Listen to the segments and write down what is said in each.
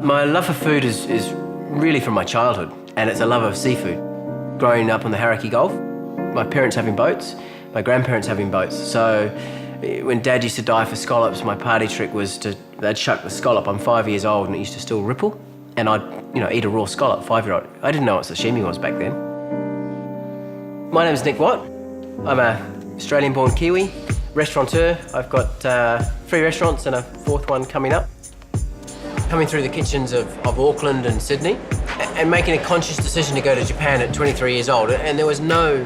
My love for food is really from my childhood, and it's a love of seafood. Growing up on the Hauraki Gulf, my parents having boats, my grandparents having boats. So when Dad used to dive for scallops, my party trick was they'd chuck the scallop. I'm 5 years old and it used to still ripple, and I'd eat a raw scallop, 5-year-old. I didn't know what sashimi was back then. My name's Nic Watt. I'm an Australian-born Kiwi, restaurateur. I've got 3 restaurants and a 4th one coming up. Coming through the kitchens of Auckland and Sydney and making a conscious decision to go to Japan at 23 years old. And there was no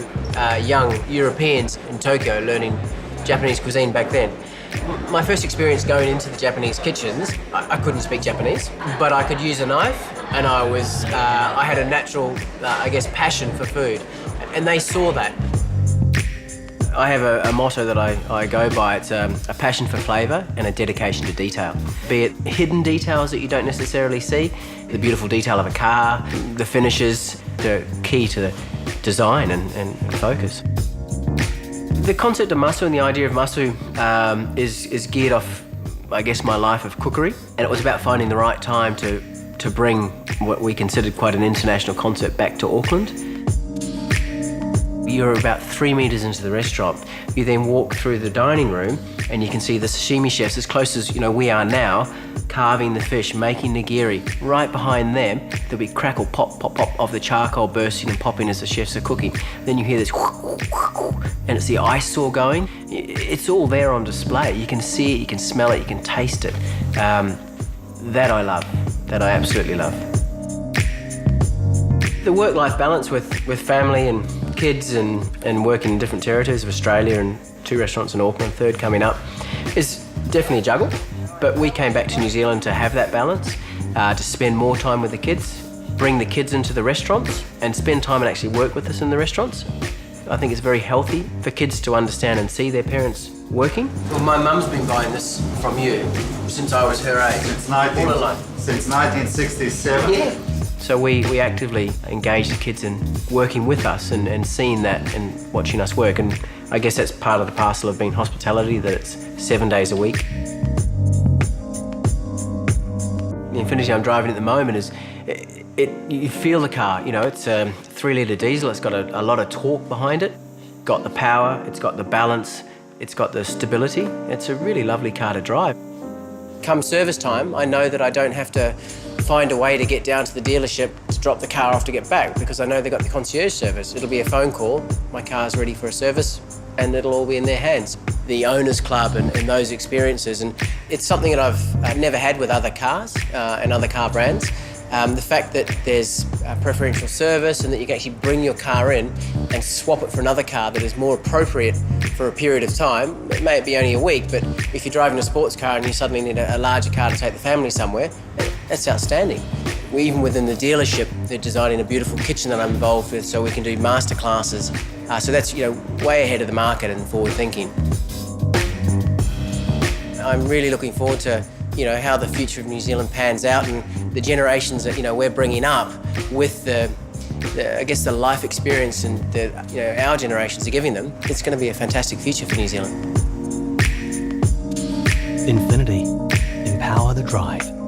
young Europeans in Tokyo learning Japanese cuisine back then. My first experience going into the Japanese kitchens, I couldn't speak Japanese, but I could use a knife, and I had a natural, passion for food. And they saw that. I have a motto that I go by. It's a passion for flavour and a dedication to detail. Be it hidden details that you don't necessarily see, the beautiful detail of a car, the finishes, the key to the design and focus. The concept of masu and the idea of masu is geared off, I guess, my life of cookery, and it was about finding the right time to bring what we considered quite an international concept back to Auckland. You're about 3 metres into the restaurant. You then walk through the dining room and you can see the sashimi chefs, as close as we are now, carving the fish, making nigiri. Right behind them, there'll be crackle, pop, pop, pop of the charcoal bursting and popping as the chefs are cooking. Then you hear this and it's the ice saw going. It's all there on display. You can see it, you can smell it, you can taste it. That I love, that I absolutely love. The work-life balance with family and kids and working in different territories of Australia and 2 restaurants in Auckland, 3rd coming up, is definitely a juggle. But we came back to New Zealand to have that balance, to spend more time with the kids, bring the kids into the restaurants and spend time and actually work with us in the restaurants. I think it's very healthy for kids to understand and see their parents working. Well, my mum's been buying this from you since I was her age. Since 1967? Yeah. So we actively engage the kids in working with us and seeing that and watching us work. And I guess that's part of the parcel of being hospitality, that it's 7 days a week. The INFINITI I'm driving at the moment is, you feel the car, it's a 3-litre diesel, it's got a lot of torque behind it. Got the power, it's got the balance, it's got the stability. It's a really lovely car to drive. Come service time, I know that I don't have to find a way to get down to the dealership to drop the car off to get back, because I know they've got the concierge service. It'll be a phone call, my car's ready for a service, and it'll all be in their hands. The owners club and those experiences, and it's something that I've never had with other cars and other car brands. The fact that there's preferential service and that you can actually bring your car in and swap it for another car that is more appropriate for a period of time. It may be only a week, but if you're driving a sports car and you suddenly need a larger car to take the family somewhere, that's outstanding. Even within the dealership, they're designing a beautiful kitchen that I'm involved with, so we can do master classes. So that's way ahead of the market and forward thinking. I'm really looking forward to how the future of New Zealand pans out, and the generations that we're bringing up with the life experience and our generations are giving them. It's going to be a fantastic future for New Zealand. INFINITI. Empower the drive.